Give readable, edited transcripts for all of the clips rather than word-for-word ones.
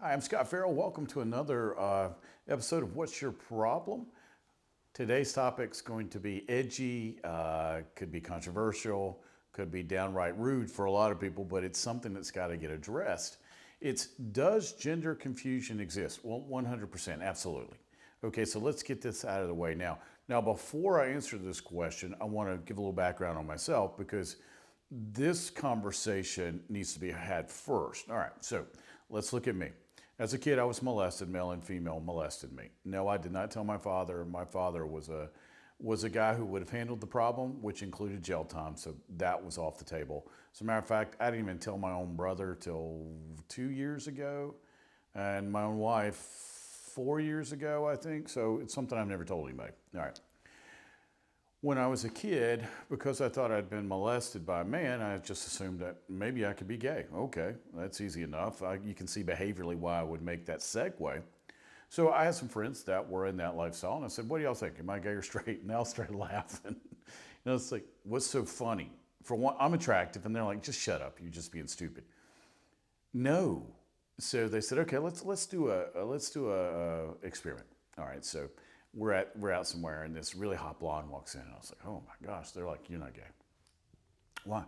Hi, I'm Scot Ferrell. Welcome to another episode of What's Your Problem? Today's topic's going to be edgy, could be controversial, could be downright rude for a lot of people, but it's something that's got to get addressed. It's does gender confusion exist? Well, 100%, absolutely. Okay, so let's get this out of the way now. Now, before I answer this question, I want to give a little background on myself because this conversation needs to be had first. All right, so let's look at me. As a kid, I was molested. Male and female molested me. No, I did not tell my father. My father was a guy who would have handled the problem, which included jail time. So that was off the table. As a matter of fact, I didn't even tell my own brother till 2 years ago, and my own wife 4 years ago, I think. So it's something I've never told anybody. All right. When I was a kid, because I thought I'd been molested by a man, I just assumed that maybe I could be gay. Okay, that's easy enough. You can see behaviorally why I would make that segue. So I had some friends that were in that lifestyle, and I said, "What do y'all think? Am I gay or straight?" And they all started laughing. It's like, what's so funny? For one, I'm attractive, and they're like, "Just shut up. You're just being stupid." No. So they said, "Okay, let's do a experiment." All right, so we're out somewhere, and this really hot blonde walks in, and I was like, "Oh my gosh!" They're like, "You're not gay." Why?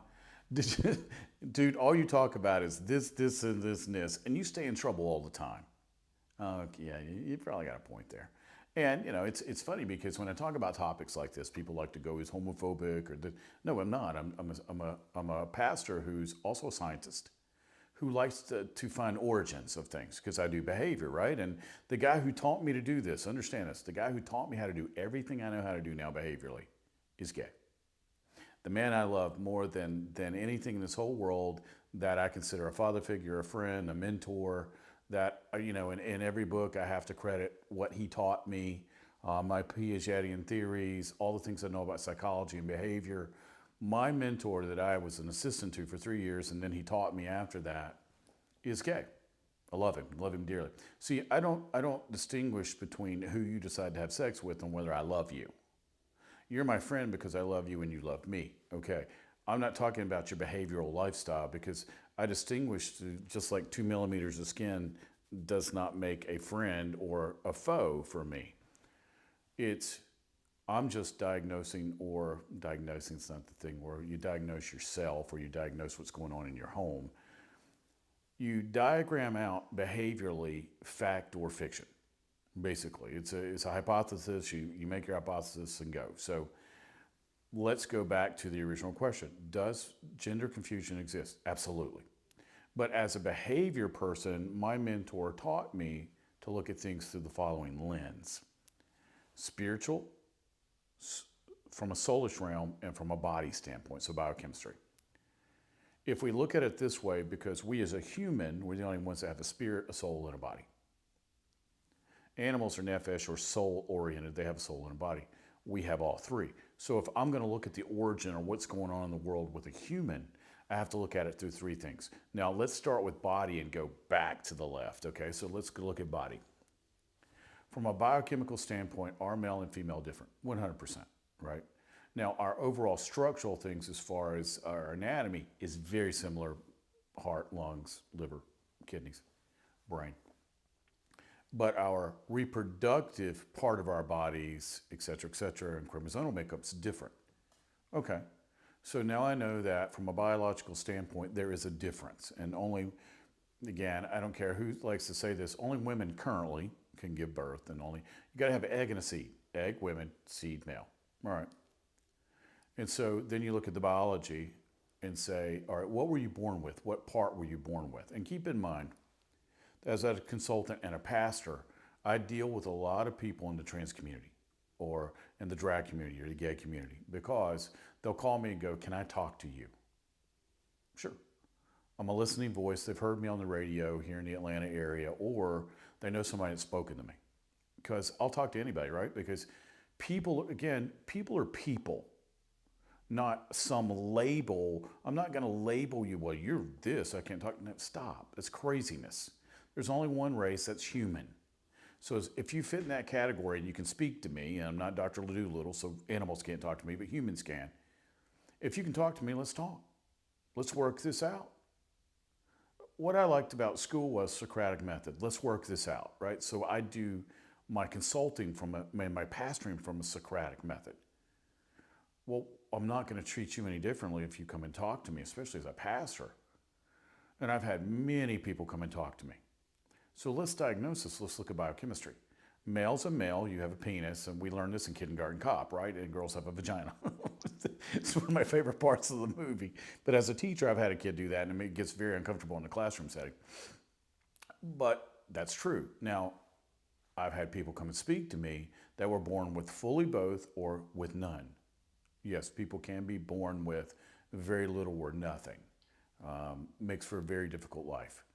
Dude, all you talk about is this, and this, and you stay in trouble all the time. Yeah, you probably got a point there. And it's funny because when I talk about topics like this, people like to go, "Is homophobic?" No, I'm not. I'm a pastor who's also a scientist who likes to find origins of things because I do behavior, right? And the guy who taught me to do this, understand this, the guy who taught me how to do everything I know how to do now behaviorally is gay. The man I love more than anything in this whole world, that I consider a father figure, a friend, a mentor, that, in every book I have to credit what he taught me, my Piagetian theories, all the things I know about psychology and behavior. My mentor that I was an assistant to for 3 years, and then he taught me after that, is gay. I love him dearly. See, I don't distinguish between who you decide to have sex with and whether I love you. You're my friend because I love you and you love me. Okay. I'm not talking about your behavioral lifestyle because I distinguish, just like 2 millimeters of skin does not make a friend or a foe for me. It's I'm just diagnosing, or diagnosing is not the thing where you diagnose yourself or you diagnose what's going on in your home. You diagram out behaviorally fact or fiction. Basically, it's a hypothesis. You make your hypothesis and go. So let's go back to the original question. Does gender confusion exist? Absolutely. But as a behavior person, my mentor taught me to look at things through the following lens: spiritual, from a soulish realm, and from a body standpoint, so biochemistry. If we look at it this way, because we as a human, we're the only ones that have a spirit, a soul, and a body. Animals are nephesh, or soul oriented, they have a soul and a body. We have all three. So if I'm going to look at the origin or what's going on in the world with a human, I have to look at it through three things. Now let's start with body and go back to the left. Okay, so let's go look at body. From a biochemical standpoint, are male and female different? 100%, right? Now, our overall structural things, as far as our anatomy, is very similar: heart, lungs, liver, kidneys, brain. But our reproductive part of our bodies, et cetera, and chromosomal makeup's different. Okay, so now I know that from a biological standpoint, there is a difference. And only, again, I don't care who likes to say this, only women currently can give birth, and only, you gotta have an egg and a seed. Egg, women, seed, male. All right. And so then you look at the biology and say, all right, what were you born with? What part were you born with? And keep in mind, as a consultant and a pastor, I deal with a lot of people in the trans community or in the drag community or the gay community, because they'll call me and go, "Can I talk to you?" Sure. I'm a listening voice. They've heard me on the radio here in the Atlanta area, or they know somebody that's spoken to me. Because I'll talk to anybody, right? Because people, again, people are people, not some label. I'm not going to label you, "Well, you're this, I can't talk." No, stop. That's craziness. There's only one race that's human. So if you fit in that category and you can speak to me, and I'm not Dr. Doolittle, so animals can't talk to me, but humans can. If you can talk to me, let's talk. Let's work this out. what I liked about school was Socratic method. Let's work this out, right? So I do my consulting my pastoring from a Socratic method. Well, I'm not going to treat you any differently if you come and talk to me, especially as a pastor. And I've had many people come and talk to me. So let's diagnose this. Let's look at biochemistry. Male's a male, you have a penis, and we learned this in kindergarten cop, right? And girls have a vagina. It's one of my favorite parts of the movie. But as a teacher, I've had a kid do that, and it gets very uncomfortable in the classroom setting. But that's true. Now, I've had people come and speak to me that were born with fully both or with none. Yes, people can be born with very little or nothing. Makes for a very difficult life.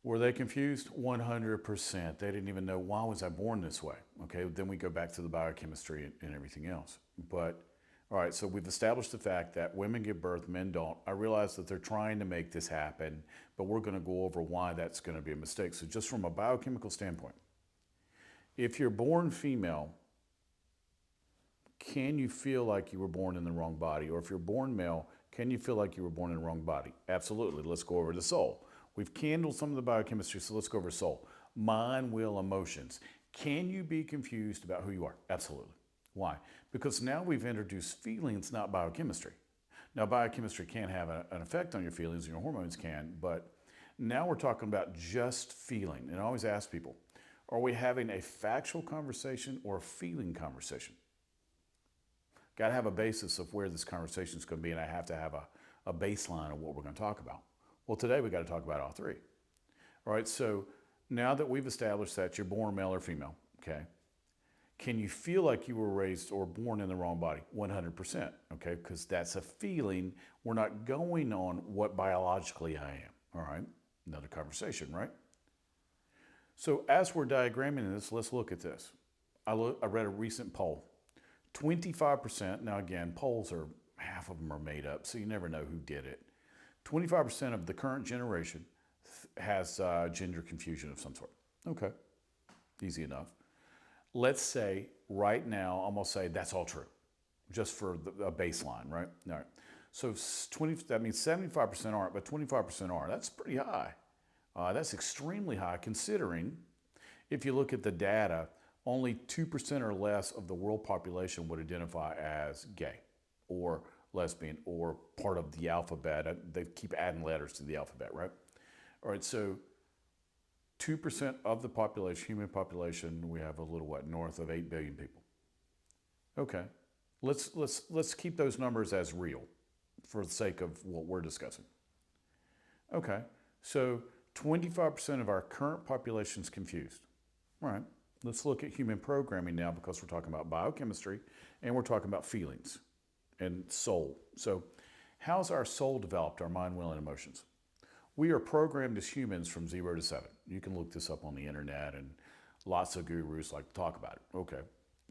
Were they confused? 100%. They didn't even know, why was I born this way? Okay, then we go back to the biochemistry and everything else. But, all right, so we've established the fact that women give birth, men don't. I realize that they're trying to make this happen, but we're going to go over why that's going to be a mistake. So just from a biochemical standpoint, if you're born female, can you feel like you were born in the wrong body? Or if you're born male, can you feel like you were born in the wrong body? Absolutely. Let's go over the soul. We've handled some of the biochemistry, so let's go over soul. Mind, will, emotions. Can you be confused about who you are? Absolutely. Why? Because now we've introduced feelings, not biochemistry. Now, biochemistry can have an effect on your feelings, and your hormones can, but now we're talking about just feeling. And I always ask people, are we having a factual conversation or a feeling conversation? Got to have a basis of where this conversation is going to be, and I have to have a baseline of what we're going to talk about. Well, today we got to talk about all three. All right, so now that we've established that you're born male or female, okay, can you feel like you were raised or born in the wrong body? 100%, okay, because that's a feeling. We're not going on what biologically I am, all right? Another conversation, right? So as we're diagramming this, let's look at this. I read a recent poll. 25%, now again, polls are, half of them are made up, so you never know who did it. 25% of the current generation has gender confusion of some sort. Okay, easy enough. Let's say right now, I'm gonna say that's all true, just for a baseline, right? All right. So that means 75% aren't, but 25% are. That's pretty high. That's extremely high considering if you look at the data, only 2% or less of the world population would identify as gay or lesbian or part of the alphabet. They keep adding letters to the alphabet, right? All right, so 2% of the population, human population, we have a little north of 8 billion people. Okay, let's keep those numbers as real for the sake of what we're discussing. Okay, so 25% of our current population is confused. All right, let's look at human programming now because we're talking about biochemistry and we're talking about feelings and soul. So how's our soul developed, our mind, will, and emotions? We are programmed as humans from 0 to 7. You can look this up on the internet and lots of gurus like to talk about it. Okay,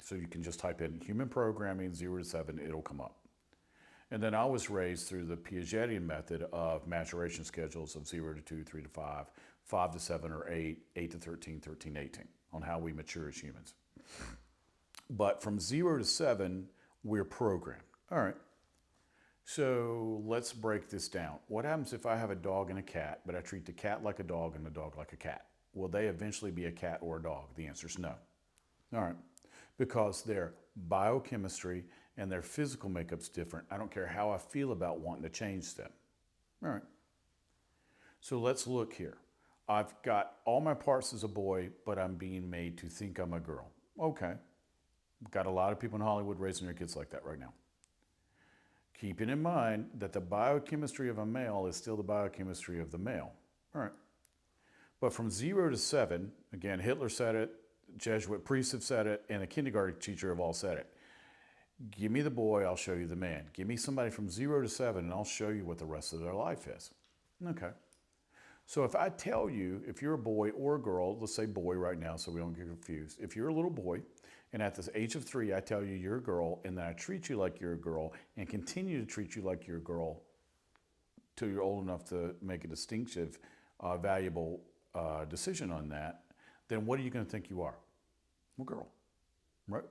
so you can just type in human programming 0 to 7, it'll come up. And then I was raised through the Piagetian method of maturation schedules of 0 to 2, 3 to 5, 5 to 7 or 8, 8 to 13, 13 to 18 on how we mature as humans. But from 0 to 7, we're programmed. All right, so let's break this down. What happens if I have a dog and a cat, but I treat the cat like a dog and the dog like a cat? Will they eventually be a cat or a dog? The answer is no. All right, because their biochemistry and their physical makeup's different. I don't care how I feel about wanting to change them. All right, so let's look here. I've got all my parts as a boy, but I'm being made to think I'm a girl. Okay, got a lot of people in Hollywood raising their kids like that right now. Keeping in mind that the biochemistry of a male is still the biochemistry of the male. All right. But from 0 to 7, again, Hitler said it, Jesuit priests have said it, and a kindergarten teacher have all said it. Give me the boy, I'll show you the man. Give me somebody from 0 to 7, and I'll show you what the rest of their life is. Okay. So if I tell you, if you're a boy or a girl, let's say boy right now so we don't get confused. If you're a little boy, and at the age of 3, I tell you you're a girl, and then I treat you like you're a girl, and continue to treat you like you're a girl till you're old enough to make a distinctive, valuable decision on that, then what are you going to think you are? A girl, right?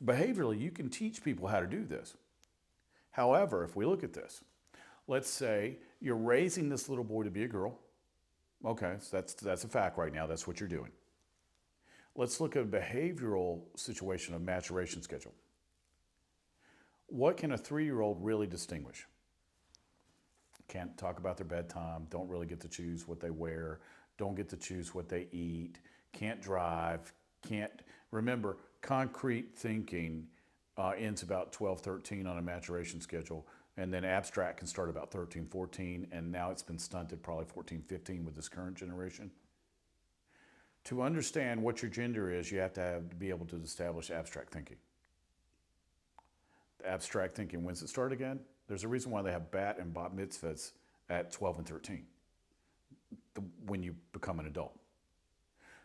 Behaviorally, you can teach people how to do this. However, if we look at this, let's say You're raising this little boy to be a girl. Okay, so that's a fact right now. That's what you're doing. Let's look at a behavioral situation of maturation schedule. What can a 3-year-old really distinguish? Can't talk about their bedtime, don't really get to choose what they wear, don't get to choose what they eat, can't drive, can't. Remember, concrete thinking ends about 12, 13 on a maturation schedule, and then abstract can start about 13, 14, and now it's been stunted probably 14, 15 with this current generation. To understand what your gender is, you have to be able to establish abstract thinking. Abstract thinking, when's it start again? There's a reason why they have bat and bat mitzvahs at 12 and 13, when you become an adult.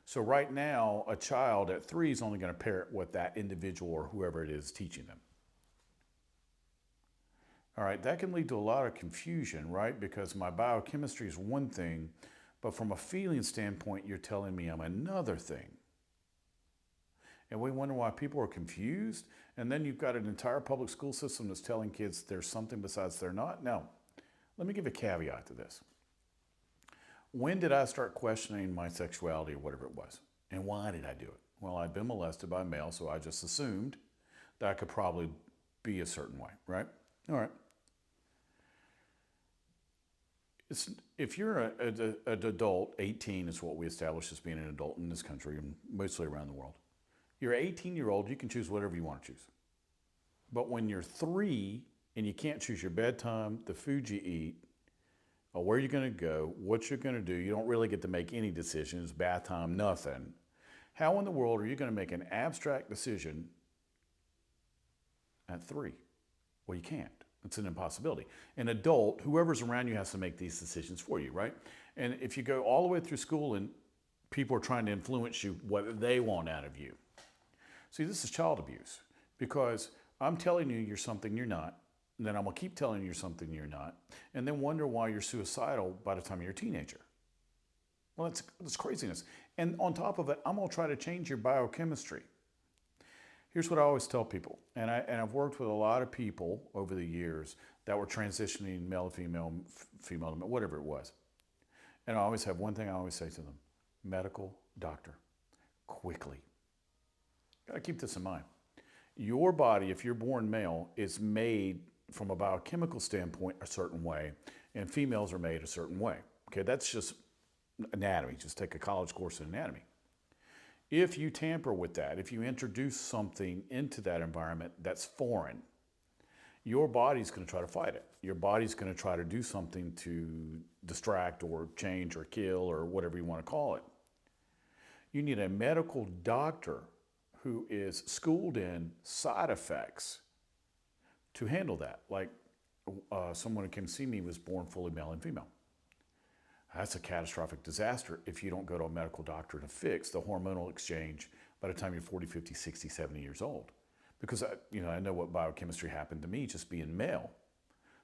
So right now, a child at 3 is only going to parrot what that individual or whoever it is teaching them. All right, that can lead to a lot of confusion, right? Because my biochemistry is one thing, but from a feeling standpoint, you're telling me I'm another thing. And we wonder why people are confused. And then you've got an entire public school system that's telling kids there's something besides they're not. Now, let me give a caveat to this. When did I start questioning my sexuality or whatever it was? And why did I do it? Well, I'd been molested by a male, so I just assumed that I could probably be a certain way, right? All right. If you're an adult, 18 is what we establish as being an adult in this country and mostly around the world. You're an 18-year-old, you can choose whatever you want to choose. But when you're 3 and you can't choose your bedtime, the food you eat, or where you're going to go, what you're going to do, you don't really get to make any decisions, bath time, nothing. How in the world are you going to make an abstract decision at 3? Well, you can't. It's an impossibility. An adult, whoever's around you has to make these decisions for you, right? And if you go all the way through school and people are trying to influence you what they want out of you. See, this is child abuse because I'm telling you you're something you're not, and then I'm going to keep telling you you're something you're not, and then wonder why you're suicidal by the time you're a teenager. Well, that's craziness. And on top of it, I'm going to try to change your biochemistry. Here's what I always tell people, and I've worked with a lot of people over the years that were transitioning male to female, female to male, whatever it was. And I always have one thing I always say to them: medical doctor, quickly. Gotta keep this in mind. Your body, if you're born male, is made from a biochemical standpoint a certain way, and females are made a certain way. Okay, that's just anatomy. Just take a college course in anatomy. If you tamper with that, if you introduce something into that environment that's foreign, your body's going to try to fight it. Your body's going to try to do something to distract or change or kill or whatever you want to call it. You need a medical doctor who is schooled in side effects to handle that. Like someone who came to see me was born fully male and female. That's a catastrophic disaster if you don't go to a medical doctor to fix the hormonal exchange by the time you're 40, 50, 60, 70 years old. Because I know what biochemistry happened to me just being male.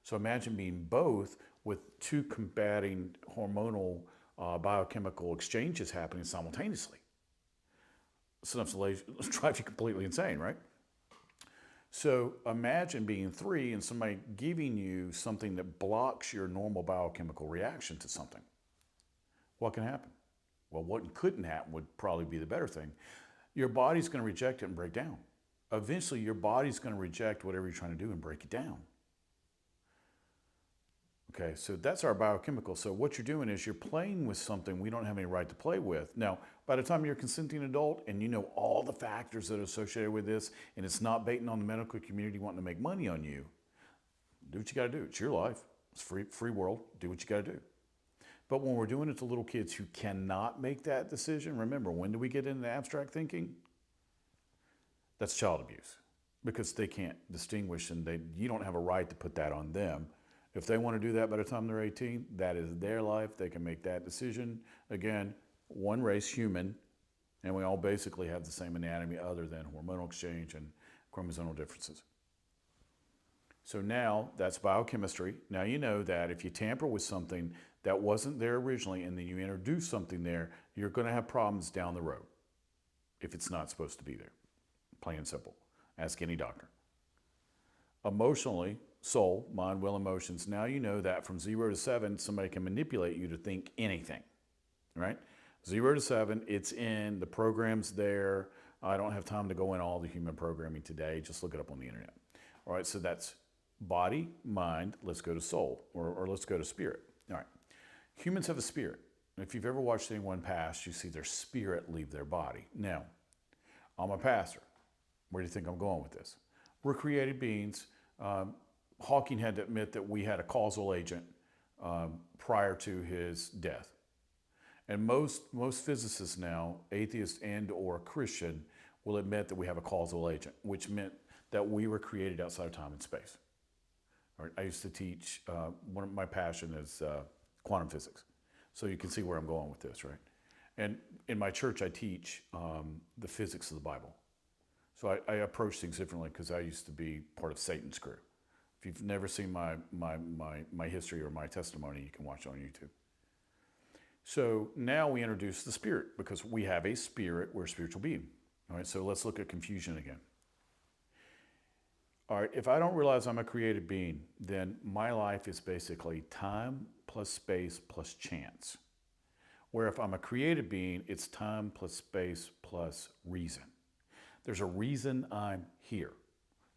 So imagine being both with 2 combating hormonal biochemical exchanges happening simultaneously. It's enough to drive you completely insane, right? So imagine being 3 and somebody giving you something that blocks your normal biochemical reaction to something. What can happen? Well, what couldn't happen would probably be the better thing. Your body's going to reject it and break down. Eventually, your body's going to reject whatever you're trying to do and break it down. Okay, so that's our biochemical. So what you're doing is you're playing with something we don't have any right to play with. Now, by the time you're a consenting adult and you know all the factors that are associated with this, and it's not baiting on the medical community wanting to make money on you, do what you got to do. It's your life. It's free world. Do what you got to do. But when we're doing it to little kids who cannot make that decision, remember, when do we get into abstract thinking? That's child abuse because they can't distinguish and you don't have a right to put that on them. If they want to do that by the time they're 18, that is their life. They can make that decision. Again, one race, human, and we all basically have the same anatomy other than hormonal exchange and chromosomal differences. So now that's biochemistry. Now you know that if you tamper with something that wasn't there originally and then you introduce something there, you're going to have problems down the road if it's not supposed to be there. Plain and simple. Ask any doctor. Emotionally, soul, mind, will, emotions. Now you know that from 0 to 7, somebody can manipulate you to think anything, right? 0 to 7, it's in, the program's there. I don't have time to go in all the human programming today. Just look it up on the internet. All right, so that's body, mind, let's go to soul, or let's go to spirit. All right, humans have a spirit. If you've ever watched anyone pass, you see their spirit leave their body. Now, I'm a pastor. Where do you think I'm going with this? We're created beings. Hawking had to admit that we had a causal agent prior to his death. And most physicists now, atheist and or Christian, will admit that we have a causal agent, which meant that we were created outside of time and space. All right, I used to teach, one of my passion is quantum physics. So you can see where I'm going with this, right? And in my church, I teach the physics of the Bible. So I approach things differently because I used to be part of Satan's crew. If you've never seen my history or my testimony, you can watch it on YouTube. So now we introduce the spirit because we have a spirit, we're a spiritual being. All right, so let's look at confusion again. All right, if I don't realize I'm a created being, then my life is basically time plus space plus chance. Where if I'm a created being, it's time plus space plus reason. There's a reason I'm here.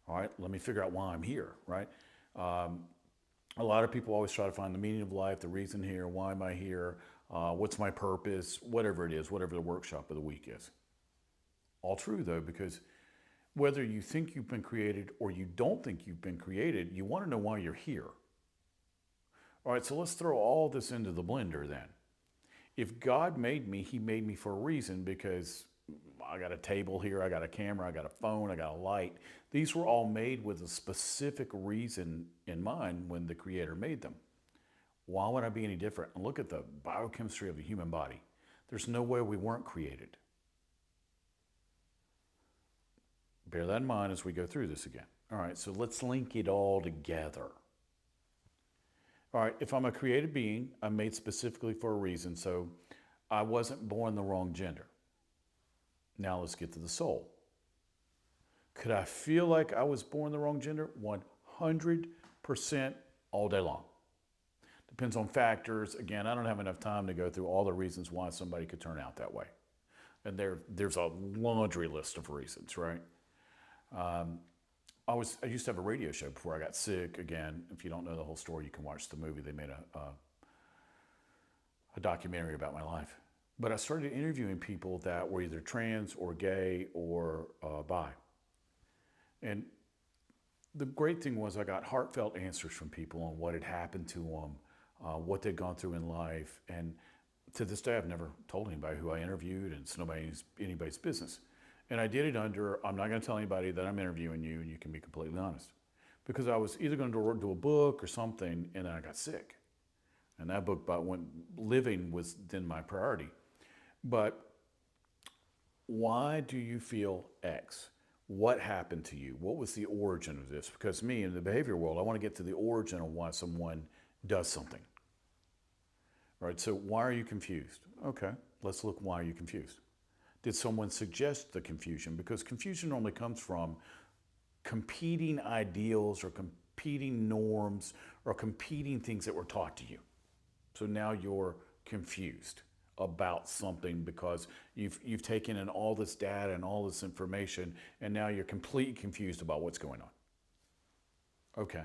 All right, let me figure out why I'm here, right? A lot of people always try to find the meaning of life, the reason here, why am I here, what's my purpose, whatever it is, whatever the workshop of the week is. All true though, because whether you think you've been created or you don't think you've been created, you want to know why you're here. All right, so let's throw all this into the blender then. If God made me, he made me for a reason because I got a table here, I got a camera, I got a phone, I got a light. These were all made with a specific reason in mind when the Creator made them. Why would I be any different? And look at the biochemistry of the human body. There's no way we weren't created. Bear that in mind as we go through this again. All right, so let's link it all together. All right, if I'm a created being, I'm made specifically for a reason, so I wasn't born the wrong gender. Now let's get to the soul. Could I feel like I was born the wrong gender? 100% all day long. Depends on factors. Again, I don't have enough time to go through all the reasons why somebody could turn out that way. And there's a laundry list of reasons, right? I used to have a radio show before I got sick. Again, if you don't know the whole story, you can watch the movie. They made a documentary about my life. But I started interviewing people that were either trans or gay or bi. And the great thing was I got heartfelt answers from people on what had happened to them, what they'd gone through in life. And to this day, I've never told anybody who I interviewed, and it's anybody's business. And I did it under, I'm not going to tell anybody that I'm interviewing you, and you can be completely honest. Because I was either going to do a book or something, and then I got sick. And that book about when living was then my priority. But why do you feel X? What happened to you? What was the origin of this? Because me, in the behavior world, I want to get to the origin of why someone does something. All right, so why are you confused? Okay, let's look why are you confused. Did someone suggest the confusion? Because confusion normally comes from competing ideals or competing norms or competing things that were taught to you. So now you're confused about something because you've taken in all this data and all this information, and now you're completely confused about what's going on. Okay.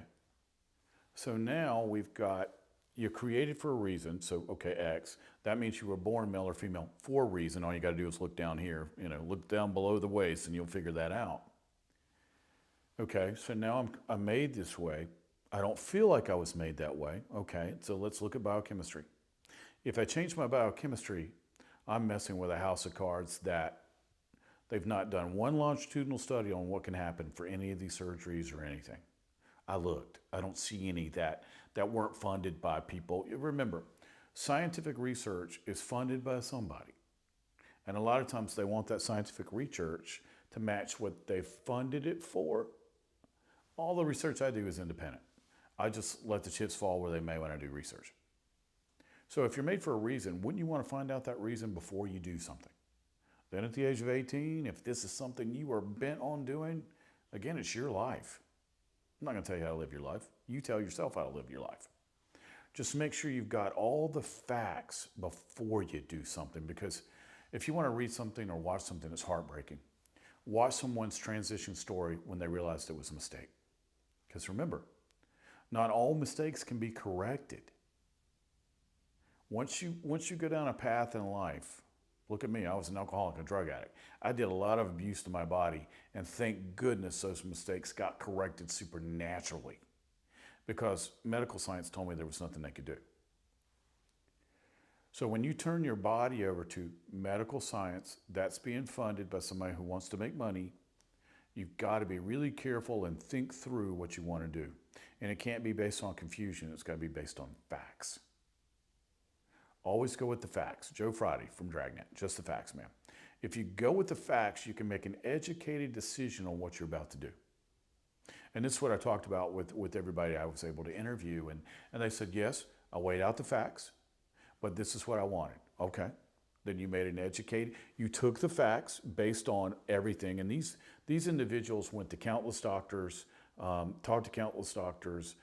So now we've got, you're created for a reason. So, okay, X. That means you were born male or female for a reason. All you got to do is look down here, look down below the waist and you'll figure that out. Okay, so now I'm made this way. I don't feel like I was made that way. Okay, so let's look at biochemistry. If I change my biochemistry, I'm messing with a house of cards that they've not done one longitudinal study on what can happen for any of these surgeries or anything. I looked. I don't see any that weren't funded by people. Remember, scientific research is funded by somebody. And a lot of times they want that scientific research to match what they funded it for. All the research I do is independent. I just let the chips fall where they may when I do research. So if you're made for a reason, wouldn't you want to find out that reason before you do something? Then at the age of 18, if this is something you are bent on doing, again, it's your life. I'm not going to tell you how to live your life. You tell yourself how to live your life. Just make sure you've got all the facts before you do something, because if you want to read something or watch something that's heartbreaking, watch someone's transition story when they realized it was a mistake. Because remember, not all mistakes can be corrected. Once you go down a path in life, look at me, I was an alcoholic, a drug addict. I did a lot of abuse to my body, and thank goodness those mistakes got corrected supernaturally, because medical science told me there was nothing they could do. So when you turn your body over to medical science that's being funded by somebody who wants to make money, you've got to be really careful and think through what you want to do. And it can't be based on confusion, it's got to be based on facts. Always go with the facts. Joe Friday from Dragnet, just the facts, man. If you go with the facts, you can make an educated decision on what you're about to do. And this is what I talked about with everybody I was able to interview. And they said, yes, I weighed out the facts, but this is what I wanted. Okay. Then you made an educated, you took the facts based on everything. And these individuals went to countless doctors, talked to countless doctors,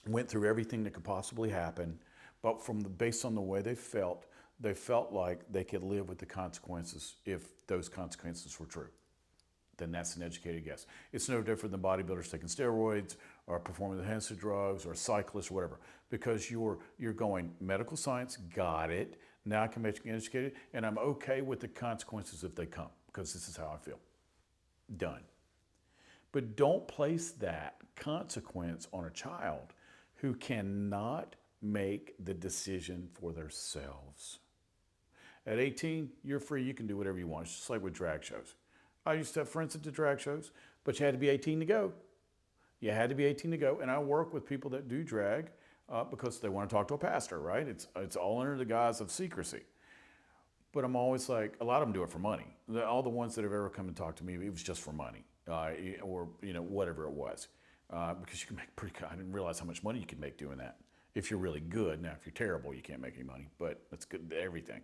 went through everything that could possibly happen. But based on the way they felt like they could live with the consequences if those consequences were true. Then that's an educated guess. It's no different than bodybuilders taking steroids or performance enhancing drugs or cyclists or whatever, because you're going medical science, got it. Now I can make you educated, and I'm okay with the consequences if they come, because this is how I feel. Done. But don't place that consequence on a child who cannot make the decision for themselves. At 18, you're free. You can do whatever you want. It's just like with drag shows. I used to have friends at the drag shows, but you had to be 18 to go. You had to be 18 to go. And I work with people that do drag because they want to talk to a pastor, right? It's all under the guise of secrecy. But I'm always like, a lot of them do it for money. All the ones that have ever come and talked to me, it was just for money, or whatever it was, because you can make pretty good. I didn't realize how much money you could make doing that if you're really good. Now, if you're terrible, you can't make any money, but that's good to everything.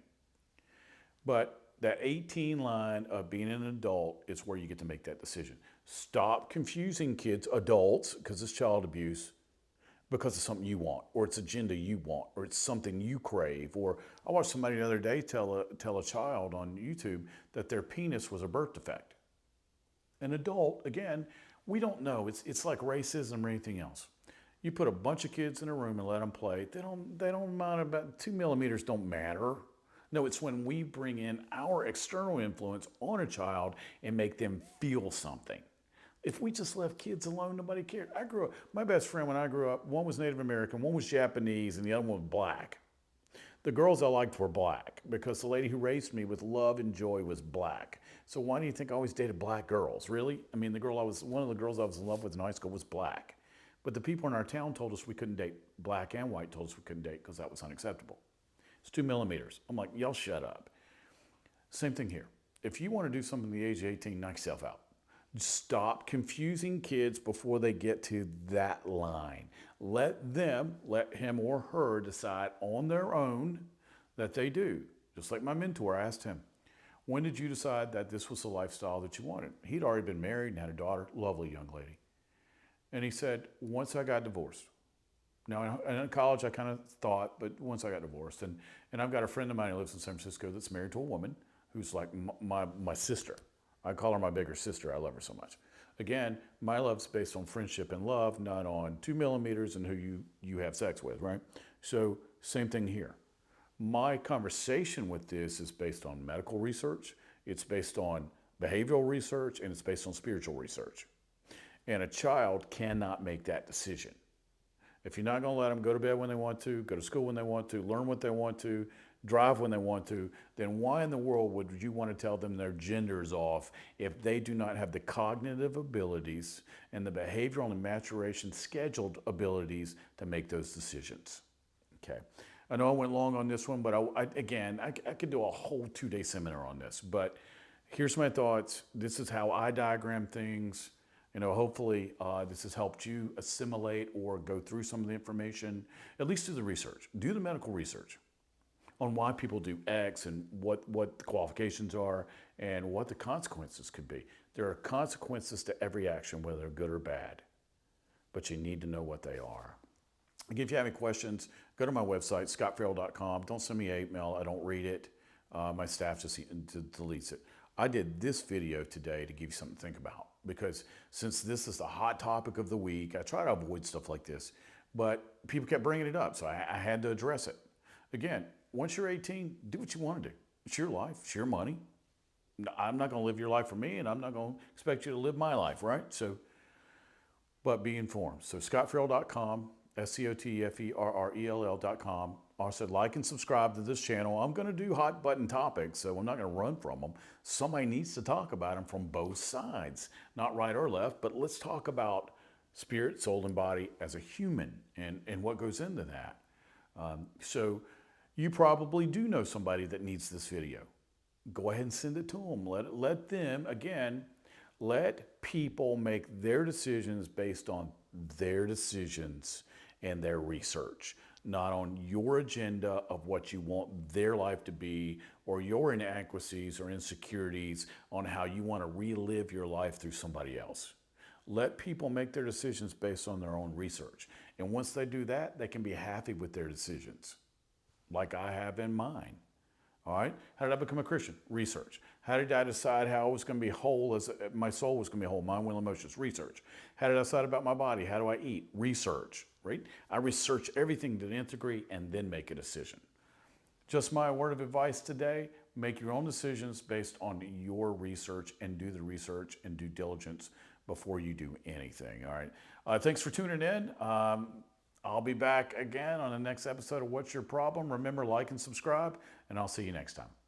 But that 18 line of being an adult is where you get to make that decision. Stop confusing kids, adults, because it's child abuse, because it's something you want, or it's agenda you want, or it's something you crave. Or I watched somebody the other day tell a child on YouTube that their penis was a birth defect. An adult, again, we don't know. It's like racism or anything else. You put a bunch of kids in a room and let them play. They don't mind about 2 millimeters. Don't matter. No, it's when we bring in our external influence on a child and make them feel something. If we just left kids alone, nobody cared. My best friend when I grew up, one was Native American, one was Japanese, and the other one was black. The girls I liked were black because the lady who raised me with love and joy was black. So why do you think I always dated black girls? Really? I mean, one of the girls I was in love with in high school was black. But the people in our town told us we couldn't date. Black and white told us we couldn't date because that was unacceptable. It's 2 millimeters. I'm like, y'all shut up. Same thing here. If you want to do something at the age of 18, knock yourself out. Stop confusing kids before they get to that line. Let him or her decide on their own that they do. Just like my mentor, I asked him, when did you decide that this was the lifestyle that you wanted? He'd already been married and had a daughter, lovely young lady. And he said, once I got divorced. Now, in college, I kind of thought, but once I got divorced, and I've got a friend of mine who lives in San Francisco that's married to a woman who's like my sister. I call her my bigger sister. I love her so much. Again, my love's based on friendship and love, not on 2 millimeters and who you have sex with, right? So same thing here. My conversation with this is based on medical research, it's based on behavioral research, and it's based on spiritual research. And a child cannot make that decision. If you're not going to let them go to bed when they want to, go to school when they want to, learn what they want to, drive when they want to, then why in the world would you want to tell them their gender is off if they do not have the cognitive abilities and the behavioral and maturation scheduled abilities to make those decisions? Okay. I know I went long on this one, but I could do a whole 2-day seminar on this, but here's my thoughts. This is how I diagram things. Hopefully this has helped you assimilate or go through some of the information. At least do the research. Do the medical research on why people do X and what the qualifications are and what the consequences could be. There are consequences to every action, whether good or bad. but you need to know what they are. Again, if you have any questions, go to my website, scotferrell.com. Don't send me an email. I don't read it. My staff just deletes it. I did this video today to give you something to think about, because since this is the hot topic of the week, I try to avoid stuff like this, but people kept bringing it up, so I had to address it. Again, once you're 18, do what you want to do. It's your life. It's your money. I'm not going to live your life for me, and I'm not going to expect you to live my life, right? So, but be informed. So scotferrell.com, SCOTFERRELL.com. Also, like and subscribe to this channel. I'm going to do hot button topics, so I'm not going to run from them. Somebody needs to talk about them from both sides, not right or left, but let's talk about spirit, soul, and body as a human and what goes into that. So you probably do know somebody that needs this video. Go ahead and send it to them. Let them, again, let people make their decisions based on their decisions and their research, not on your agenda of what you want their life to be, or your inadequacies or insecurities on how you want to relive your life through somebody else. Let people make their decisions based on their own research. And once they do that, they can be happy with their decisions, like I have in mine. All right. How did I become a Christian? Research. How did I decide how I was going to be whole, as my soul was going to be whole, mind, will, emotions? Research. How did I decide about my body? How do I eat? Research. Right? I research everything to the nth degree and then make a decision. Just my word of advice today: make your own decisions based on your research, and do the research and due diligence before you do anything. All right. Thanks for tuning in. I'll be back again on the next episode of What's Your Problem? Remember, like and subscribe, and I'll see you next time.